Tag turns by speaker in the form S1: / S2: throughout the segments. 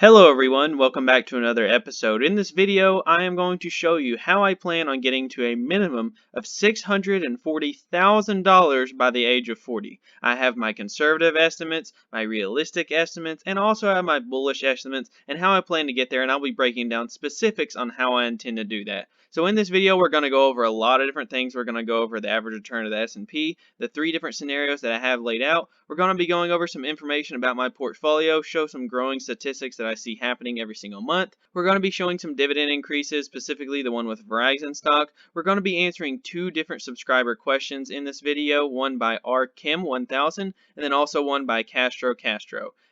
S1: Hello everyone, welcome back to another episode. In this video, I am going to show you how I plan on getting to a minimum of $640,000 by the age of 40. I have my conservative estimates, my realistic estimates, and also have my bullish estimates and how I plan to get there, and I'll be breaking down specifics on how I intend to do that. So in this video, we're going to go over a lot of different things. We're going to go over the average return of the S&P, the 3 different scenarios that I have laid out. We're going to be going over some information about my portfolio, show some growing statistics that I see happening every single month. We're going to be showing some dividend increases, specifically the one with Verizon stock. We're going to be answering 2 different subscriber questions in this video, one by rkim1000 and then also one by Castro.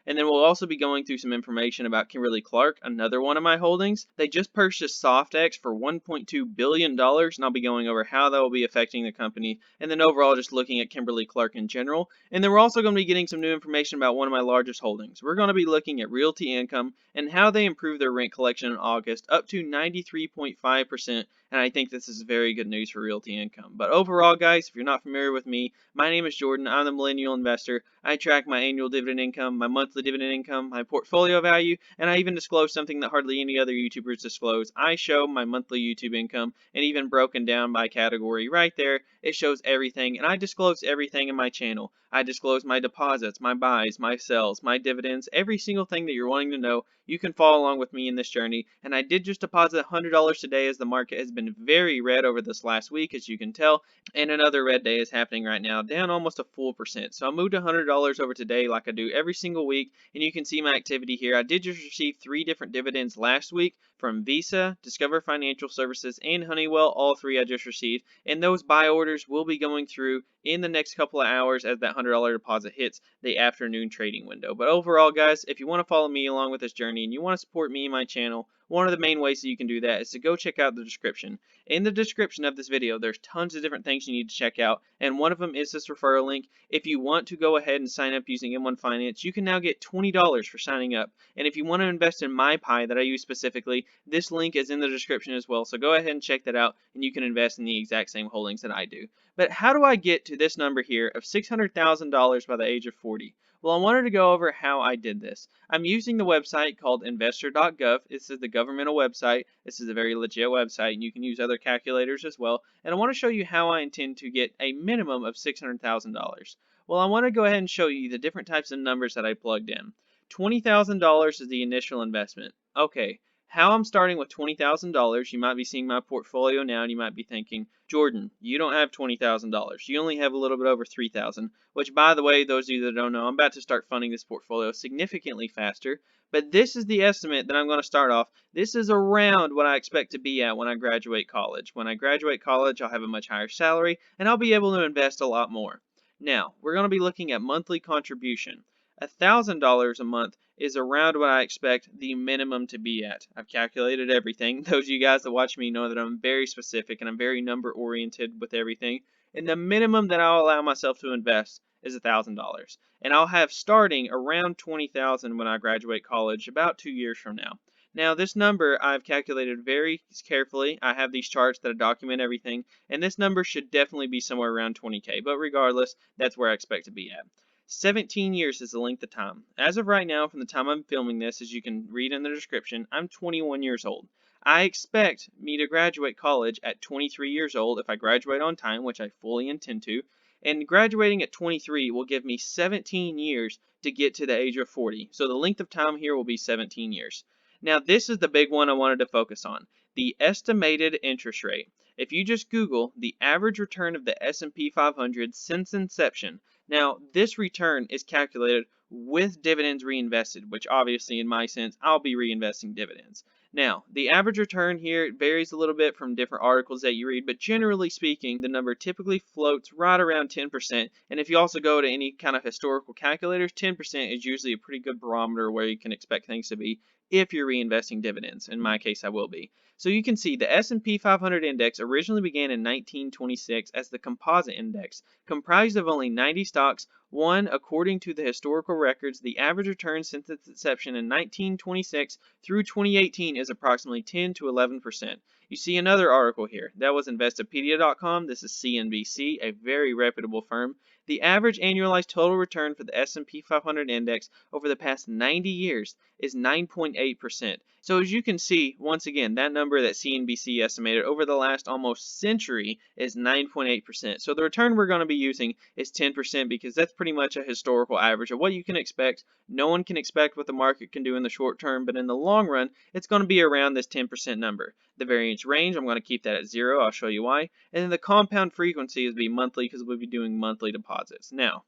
S1: And then we'll also be going through some information about KimberlyClark, another one of my holdings. They just purchased SoftX for $1.2 billion, and I'll be going over how that will be affecting the company, and then overall just looking at KimberlyClark in general. And then we're also going to be getting some new information about one of my largest holdings. We're going to be looking at Realty Income and how they improved their rent collection in August up to 93.5%, and I think this is very good news for Realty Income. But overall, guys, if you're not familiar with me, my name is Jordan. I'm the Millennial Investor. I track my annual dividend income, my monthly dividend income, my portfolio value, and I even disclose something that hardly any other YouTubers disclose. I show my monthly YouTube income, and even broken down by category right there, it shows everything, and I disclose everything in my channel. I disclose my deposits, my buys, my sells, my dividends, every single thing that you're wanting to know. You can follow along with me in this journey, and I did just deposit $100 today as the market has been very red over this last week, as you can tell, and another red day is happening right now, down almost a full percent. So I moved $100 over today like I do every single week, and you can see my activity here. I did just receive 3 different dividends last week from Visa, Discover Financial Services, and Honeywell. All 3 I just received, and those buy orders will be going through in the next couple of hours as that $100 deposit hits the afternoon trading window. But overall, guys, if you want to follow me along with this journey and you want to support me and my channel, one of the main ways that you can do that is to go check out the description. In the description of this video, there's tons of different things you need to check out, and one of them is this referral link. If you want to go ahead and sign up using M1 Finance, you can now get $20 for signing up. And if you want to invest in my pie that I use specifically, this link is in the description as well. So go ahead and check that out, and you can invest in the exact same holdings that I do. But how do I get to this number here of $600,000 by the age of 40? Well, I wanted to go over how I did this. I'm using the website called investor.gov. This is the governmental website. This is a very legit website, and you can use other calculators as well. And I want to show you how I intend to get a minimum of $600,000. Well, I want to go ahead and show you the different types of numbers that I plugged in. $20,000 is the initial investment. Okay, how I'm starting with $20,000, you might be seeing my portfolio now and you might be thinking, Jordan, you don't have $20,000. You only have a little bit over $3,000, which, by the way, those of you that don't know, I'm about to start funding this portfolio significantly faster. But this is the estimate that I'm going to start off. This is around what I expect to be at when I graduate college. When I graduate college, I'll have a much higher salary and I'll be able to invest a lot more. Now, we're going to be looking at monthly contribution. $1,000 a month is around what I expect the minimum to be at. I've calculated everything. Those of you guys that watch me know that I'm very specific and I'm very number oriented with everything. And the minimum that I'll allow myself to invest is $1,000. And I'll have starting around $20,000 when I graduate college about 2 years from now. Now, this number I've calculated very carefully. I have these charts that document everything, and this number should definitely be somewhere around 20K. But regardless, that's where I expect to be at. 17 years is the length of time. As of right now, from the time I'm filming this, as you can read in the description, I'm 21 years old. I expect me to graduate college at 23 years old if I graduate on time, which I fully intend to. And graduating at 23 will give me 17 years to get to the age of 40. So the length of time here will be 17 years. Now, this is the big one I wanted to focus on, the estimated interest rate. If you just Google the average return of the S&P 500 since inception, now this return is calculated with dividends reinvested, which obviously in my sense, I'll be reinvesting dividends. Now, the average return here varies a little bit from different articles that you read, but generally speaking, the number typically floats right around 10%. And if you also go to any kind of historical calculators, 10% is usually a pretty good barometer where you can expect things to be if you're reinvesting dividends. In my case, I will be. So you can see the S&P 500 index originally began in 1926 as the composite index, comprised of only 90 stocks. According to the historical records, the average return since its inception in 1926 through 2018 is approximately 10 to 11%. You see another article here. That was Investopedia.com. This is CNBC, a very reputable firm. The average annualized total return for the S&P 500 index over the past 90 years is 9.8%. So as you can see, once again, that number that CNBC estimated over the last almost century is 9.8%. So the return we're going to be using is 10% because that's pretty much a historical average of what you can expect. No one can expect what the market can do in the short term, but in the long run, it's going to be around this 10% number. The variance range, I'm going to keep that at 0. I'll show you why. And then the compound frequency is be monthly because we'll be doing monthly deposits. Now,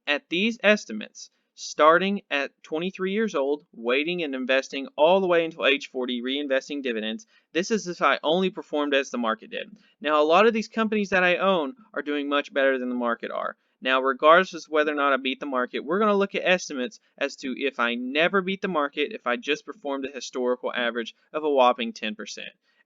S1: at these estimates, starting at 23 years old, waiting and investing all the way until age 40, reinvesting dividends, this is if I only performed as the market did. Now, a lot of these companies that I own are doing much better than the market are. Now, regardless of whether or not I beat the market, we're going to look at estimates as to if I never beat the market, if I just performed a historical average of a whopping 10%.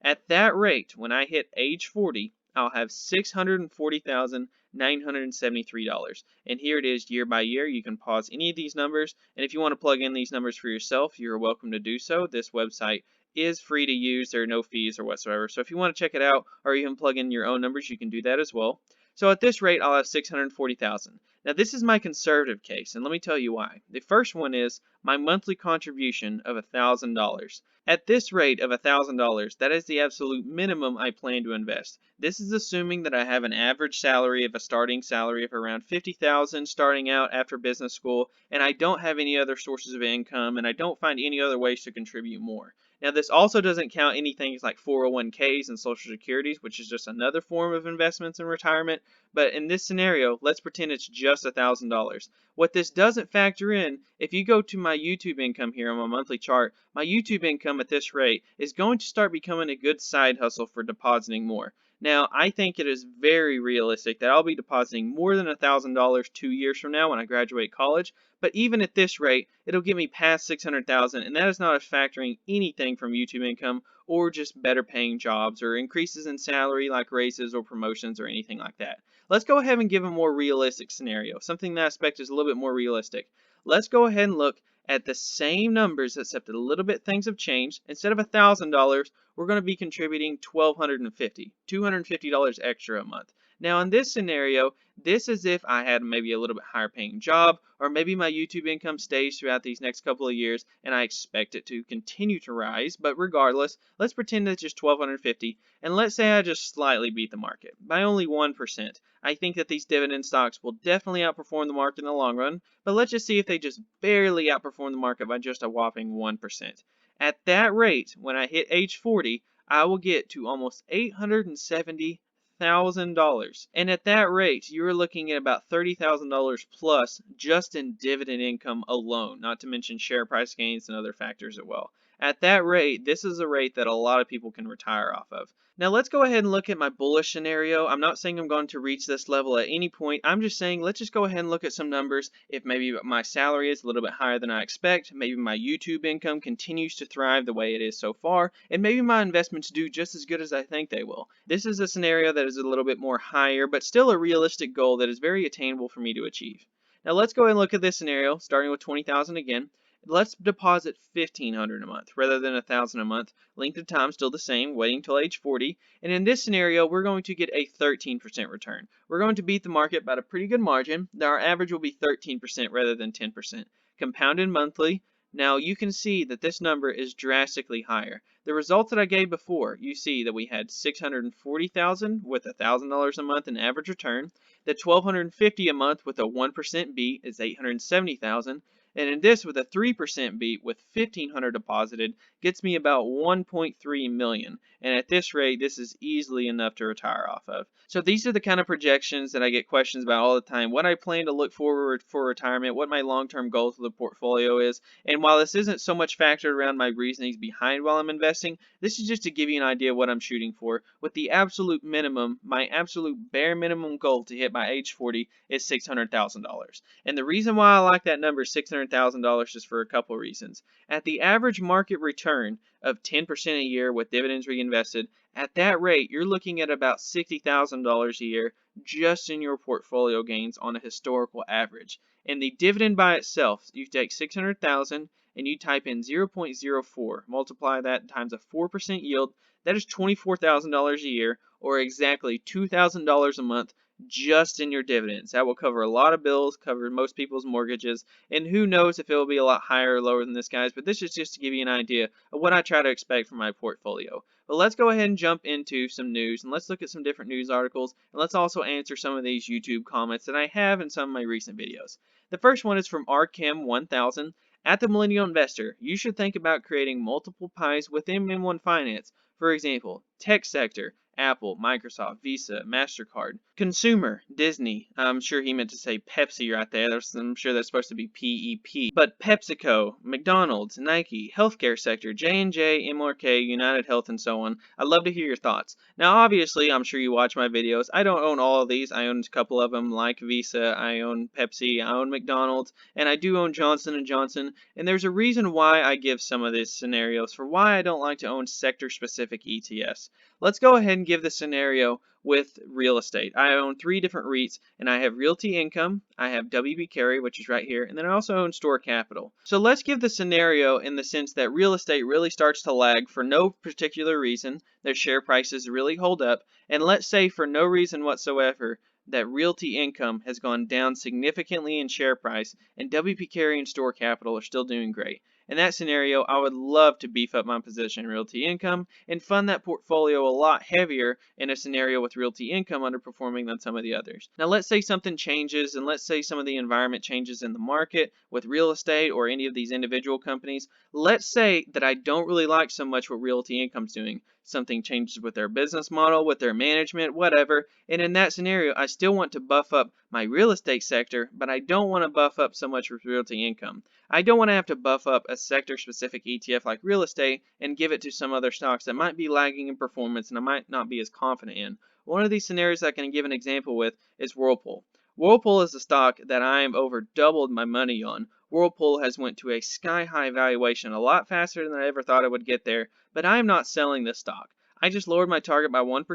S1: At that rate, when I hit age 40, I'll have $640,973. And here it is year by year. You can pause any of these numbers. And if you want to plug in these numbers for yourself, you're welcome to do so. This website is free to use. There are no fees or whatsoever. So if you want to check it out or even plug in your own numbers, you can do that as well. So at this rate, I'll have 640,000. Now this is my conservative case, and let me tell you why. The first one is my monthly contribution of $1,000. At this rate of $1,000, that is the absolute minimum I plan to invest. This is assuming that I have an average salary of a starting salary of around $50,000 starting out after business school, and I don't have any other sources of income, and I don't find any other ways to contribute more. Now, this also doesn't count anything like 401ks and Social Securities, which is just another form of investments in retirement. But in this scenario, let's pretend it's just $1,000. What this doesn't factor in, if you go to my YouTube income here on my monthly chart, my YouTube income at this rate is going to start becoming a good side hustle for depositing more. Now, I think it is very realistic that I'll be depositing more than $1,000 2 years from now when I graduate college, but even at this rate, it'll get me past 600,000, and that is not factoring anything from YouTube income or just better paying jobs or increases in salary like raises or promotions or anything like that. Let's go ahead and give a more realistic scenario, something that I expect is a little bit more realistic. Let's go ahead and look at the same numbers, except a little bit things have changed. Instead of $1,000, we're going to be contributing $1,250, $250 extra a month. Now in this scenario, this is if I had maybe a little bit higher paying job, or maybe my YouTube income stays throughout these next couple of years, and I expect it to continue to rise. But regardless, let's pretend it's just $1,250, and let's say I just slightly beat the market by only 1%. I think that these dividend stocks will definitely outperform the market in the long run, but let's just see if they just barely outperform the market by just a whopping 1%. At that rate, when I hit age 40, I will get to almost $870,000. And at that rate, you're looking at about $30,000 plus just in dividend income alone, not to mention share price gains and other factors as well. At that rate, this is a rate that a lot of people can retire off of. Now let's go ahead and look at my bullish scenario. I'm not saying I'm going to reach this level at any point. I'm just saying let's just go ahead and look at some numbers. If maybe my salary is a little bit higher than I expect, maybe my YouTube income continues to thrive the way it is so far, and maybe my investments do just as good as I think they will. This is a scenario that is a little bit more higher, but still a realistic goal that is very attainable for me to achieve. Now let's go ahead and look at this scenario, starting with 20,000 again. Let's deposit $1,500 a month rather than $1,000 a month. Length of time still the same, waiting till age 40. And in this scenario, we're going to get a 13% return. We're going to beat the market by a pretty good margin. Our average will be 13% rather than 10%. Compounded monthly. Now you can see that this number is drastically higher. The results that I gave before, you see that we had $640,000 with $1,000 a month in average return. The $1,250 a month with a 1% beat is $870,000. And in this, with a 3% beat with $1,500 deposited, gets me about $1.3 million. And at this rate, this is easily enough to retire off of. So these are the kind of projections that I get questions about all the time. What I plan to look forward for retirement, what my long-term goals for the portfolio is. And while this isn't so much factored around my reasonings behind while I'm investing, this is just to give you an idea of what I'm shooting for. With the absolute minimum, my absolute bare minimum goal to hit by age 40 is $600,000. And the reason why I like that number, $600,000, is for a couple of reasons. At the average market return of 10% a year with dividends reinvested, at that rate, you're looking at about $60,000 a year just in your portfolio gains on a historical average. And the dividend by itself, you take $600,000 and you type in 0.04, multiply that times a 4% yield, that is $24,000 a year, or exactly $2,000 a month, just in your dividends. That will cover a lot of bills, cover most people's mortgages, and who knows if it will be a lot higher or lower than this, guys. But this is just to give you an idea of what I try to expect from my portfolio. But let's go ahead and jump into some news, and let's look at some different news articles, and let's also answer some of these YouTube comments that I have in some of my recent videos. The first one is from RKim1000. At the Millennial Investor, you should think about creating multiple pies within M1 Finance. For example, tech sector, Apple, Microsoft, Visa, MasterCard. Consumer, Disney. I'm sure he meant to say Pepsi right there. I'm sure that's supposed to be PEP. But PepsiCo, McDonald's, Nike, healthcare sector, J&J, MRK, United Health, and so on. I'd love to hear your thoughts. Now, obviously, I'm sure you watch my videos. I don't own all of these. I own a couple of them, like Visa. I own Pepsi. I own McDonald's. And I do own Johnson & Johnson. And there's a reason why I give some of these scenarios for why I don't like to own sector-specific ETFs. Let's go ahead and give the scenario with real estate. I own 3 different REITs, and I have Realty Income, I have WB which is right here, and then I also own Store Capital. So let's give the scenario in the sense that real estate really starts to lag for no particular reason, their share prices really hold up, and let's say for no reason whatsoever that Realty Income has gone down significantly in share price, and WP and Store Capital are still doing great. In that scenario, I would love to beef up my position in Realty Income and fund that portfolio a lot heavier in a scenario with Realty Income underperforming than some of the others. Now, let's say something changes, and let's say some of the environment changes in the market with real estate or any of these individual companies. Let's say that I don't really like so much what Realty Income's doing. Something changes with their business model, with their management, whatever. And in that scenario, I still want to buff up my real estate sector, but I don't want to buff up so much with Realty Income. I don't want to have to buff up a sector-specific ETF like real estate and give it to some other stocks that might be lagging in performance and I might not be as confident in. One of these scenarios I can give an example with is Whirlpool. Whirlpool is a stock that I am over doubled my money on. Whirlpool has went to a sky-high valuation a lot faster than I ever thought it would get there, but I am not selling this stock. I just lowered my target by 1%,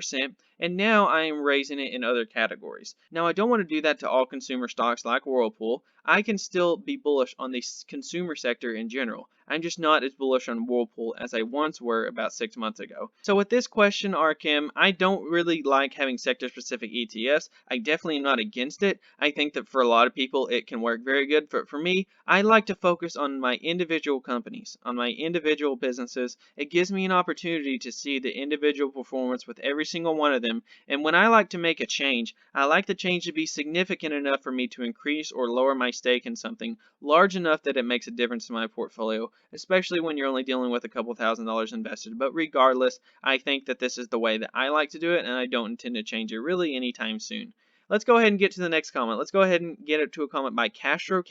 S1: and now I am raising it in other categories. Now, I don't want to do that to all consumer stocks like Whirlpool. I can still be bullish on the consumer sector in general. I'm just not as bullish on Whirlpool as I once were about 6 months ago. So with this question, Arkim, I don't really like having sector-specific ETFs. I definitely am not against it. I think that for a lot of people, it can work very good. But for me, I like to focus on my individual companies, on my individual businesses. It gives me an opportunity to see the individual performance with every single one of them. And when I like to make a change, I like the change to be significant enough for me to increase or lower my stake in something large enough that it makes a difference in my portfolio, especially when you're only dealing with a couple $1,000s invested. But regardless, I think that this is the way that I like to do it, and I don't intend to change it really anytime soon. Let's go ahead and get to the next comment. Let's go ahead and get it to a comment by Castro.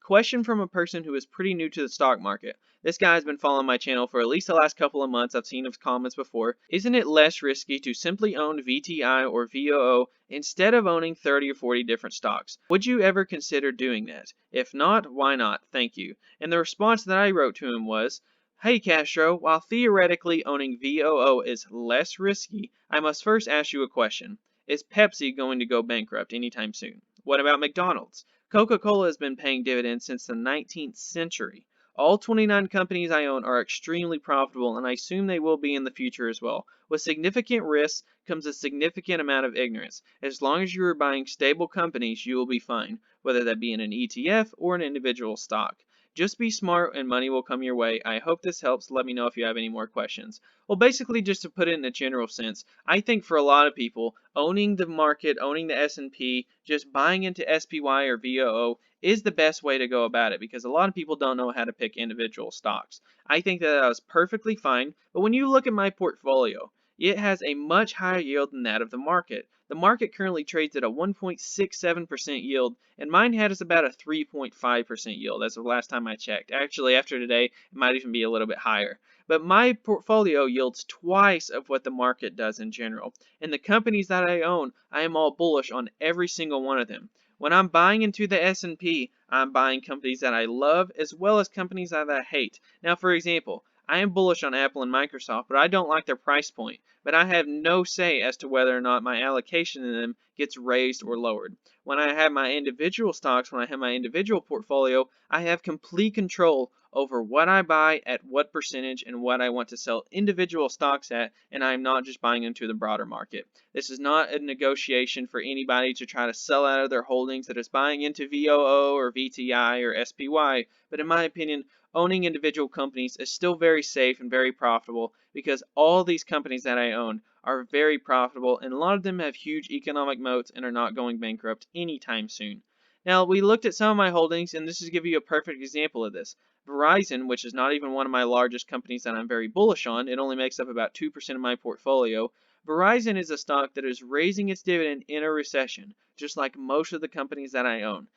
S1: Question from a person who is pretty new to the stock market. This guy has been following my channel for at least the last couple of months. I've seen his comments before. Isn't it less risky to simply own VTI or VOO instead of owning 30 or 40 different stocks? Would you ever consider doing that? If not, why not? Thank you. And the response that I wrote to him was, "Hey Castro, while theoretically owning VOO is less risky, I must first ask you a question. Is Pepsi going to go bankrupt anytime soon? What about McDonald's? Coca-Cola has been paying dividends since the 19th century. All 29 companies I own are extremely profitable, and I assume they will be in the future as well. With significant risks comes a significant amount of ignorance. As long as you are buying stable companies, you will be fine, whether that be in an ETF or an individual stock. Just be smart and money will come your way. I hope this helps. Let me know if you have any more questions." Well, basically, just to put it in a general sense, I think for a lot of people, owning the market, owning the S&P, just buying into SPY or VOO is the best way to go about it because a lot of people don't know how to pick individual stocks. I think that was perfectly fine, but when you look at my portfolio, it has a much higher yield than that of the market. The market currently trades at a 1.67% yield, and mine has about a 3.5% yield as of last time I checked. Actually, after today, it might even be a little bit higher. But my portfolio yields twice of what the market does in general. And the companies that I own, I am all bullish on every single one of them. When I'm buying into the S&P, I'm buying companies that I love as well as companies that I hate. Now, for example, I am bullish on Apple and Microsoft, but I don't like their price point. But I have no say as to whether or not my allocation in them gets raised or lowered. When I have my individual stocks, when I have my individual portfolio, I have complete control over what I buy at what percentage and what I want to sell individual stocks at, and I'm not just buying into the broader market. This is not a negotiation for anybody to try to sell out of their holdings that is buying into VOO or VTI or SPY, but in my opinion, owning individual companies is still very safe and very profitable because all these companies that I own are very profitable and a lot of them have huge economic moats and are not going bankrupt anytime soon. Now, we looked at some of my holdings, and this is to give you a perfect example of this. Verizon, which is not even one of my largest companies that I'm very bullish on, it only makes up about 2% of my portfolio. Verizon is a stock that is raising its dividend in a recession, just like most of the companies that I own.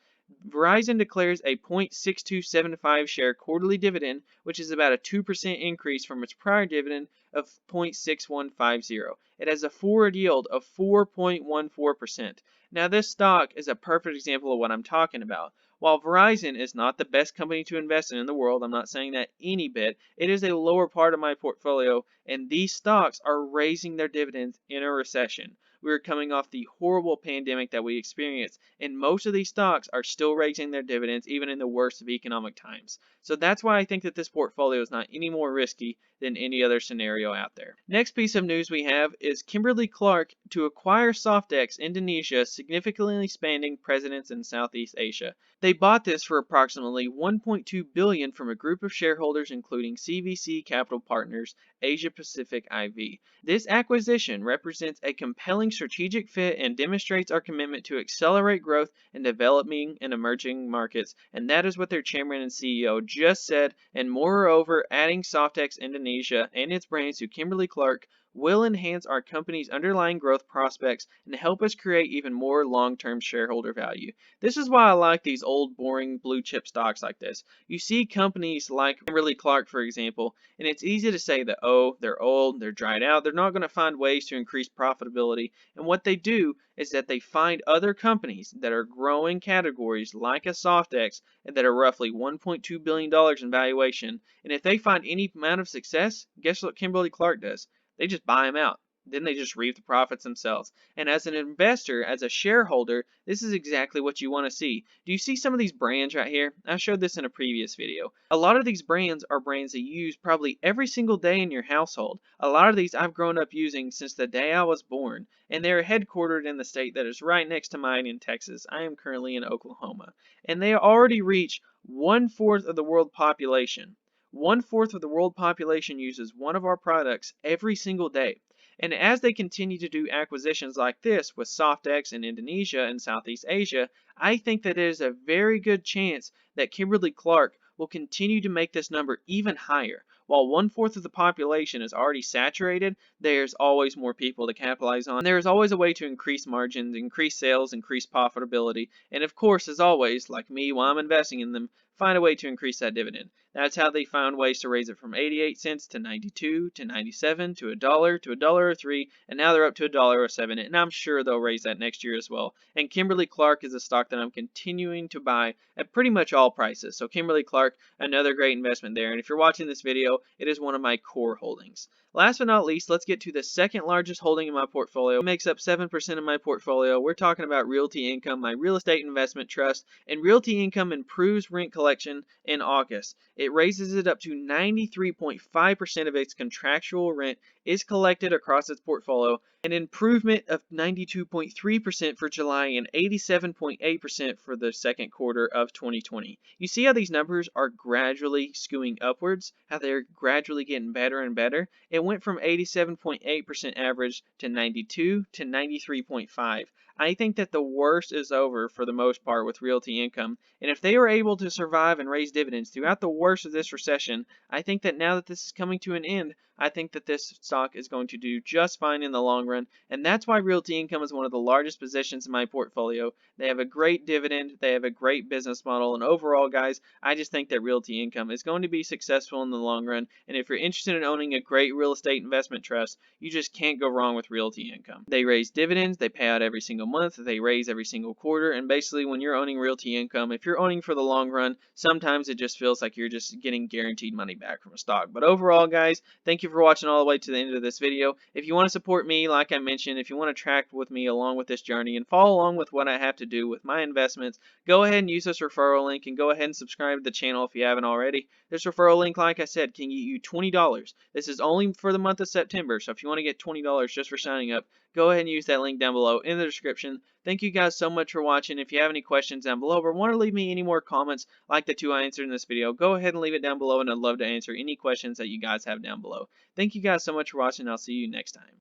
S1: Verizon declares a 0.6275 share quarterly dividend, which is about a 2% increase from its prior dividend of 0.6150. It has a forward yield of 4.14%. Now, this stock is a perfect example of what I'm talking about. While Verizon is not the best company to invest in the world, I'm not saying that any bit, it is a lower part of my portfolio, and these stocks are raising their dividends in a recession. We are coming off the horrible pandemic that we experienced, and most of these stocks are still raising their dividends even in the worst of economic times. So that's why I think that this portfolio is not any more risky than any other scenario out there. Next piece of news we have is Kimberly-Clark to acquire Softex Indonesia, significantly expanding presence in Southeast Asia. They bought this for approximately $1.2 billion from a group of shareholders including CVC Capital Partners, Asia Pacific IV. This acquisition represents a compelling strategic fit and demonstrates our commitment to accelerate growth in developing and emerging markets, and that is what their chairman and CEO just said, and moreover, adding Softex Indonesia and its brands to Kimberly-Clark will enhance our company's underlying growth prospects and help us create even more long-term shareholder value. This is why I like these old, boring blue chip stocks like this. You see companies like Kimberly-Clark, for example, and it's easy to say that, oh, they're old, they're dried out, they're not going to find ways to increase profitability. And what they do is that they find other companies that are growing categories like a Softex and that are roughly $1.2 billion in valuation. And if they find any amount of success, guess what Kimberly-Clark does? They just buy them out. Then they just reap the profits themselves. And as an investor, as a shareholder, this is exactly what you want to see. Do you see some of these brands right here? I showed this in a previous video. A lot of these brands are brands that you use probably every single day in your household. A lot of these I've grown up using since the day I was born. And they're headquartered in the state that is right next to mine in Texas. I am currently in Oklahoma. And they already reach 1/4 of the world population. 1/4 of the world population uses one of our products every single day. And as they continue to do acquisitions like this with Softex in Indonesia and Southeast Asia, I think that there is a very good chance that Kimberly-Clark will continue to make this number even higher. While 1/4 of the population is already saturated, there's always more people to capitalize on. There is always a way to increase margins, increase sales, increase profitability, and of course, as always, like me while I'm investing in them, find a way to increase that dividend. That's how they found ways to raise it from 88 cents to 92 to 97 to $1 to $1.03, and now they're up to $1.07, and I'm sure they'll raise that next year as well. And Kimberly-Clark is a stock that I'm continuing to buy at pretty much all prices. So Kimberly-Clark, another great investment there. And if you're watching this video, it is one of my core holdings. Last but not least, let's get to the second largest holding in my portfolio. It makes up 7% of my portfolio. We're talking about Realty Income, my real estate investment trust, and Realty Income improves rent collection in August. It raises it up to 93.5% of its contractual rent is collected across its portfolio, an improvement of 92.3% for July and 87.8% for the second quarter of 2020. You see how these numbers are gradually skewing upwards, how they're gradually getting better and better? It went from 87.8% average to 92 to 93.5. I think that the worst is over for the most part with Realty Income, and if they are able to survive and raise dividends throughout the worst of this recession, I think that now that this is coming to an end, I think that this stock is going to do just fine in the long run, and that's why Realty Income is one of the largest positions in my portfolio. They have a great dividend, they have a great business model, and overall, guys, I just think that Realty Income is going to be successful in the long run, and if you're interested in owning a great real estate investment trust, you just can't go wrong with Realty Income. They raise dividends, they pay out every single month, they raise every single quarter, and basically when you're owning Realty Income, if you're owning for the long run, sometimes it just feels like you're just getting guaranteed money back from a stock. But overall, guys, thank you for for watching all the way to the end of this video. If you want to support me, like I mentioned, if you want to track with me along with this journey and follow along with what I have to do with my investments, go ahead and use this referral link and go ahead and subscribe to the channel if you haven't already. This referral link, like I said, can get you $20. This is only for the month of September, so if you want to get $20 just for signing up, go ahead and use that link down below in the description. Thank you guys so much for watching. If you have any questions down below or want to leave me any more comments like the two I answered in this video, go ahead and leave it down below, and I'd love to answer any questions that you guys have down below. Thank you guys so much for watching. I'll see you next time.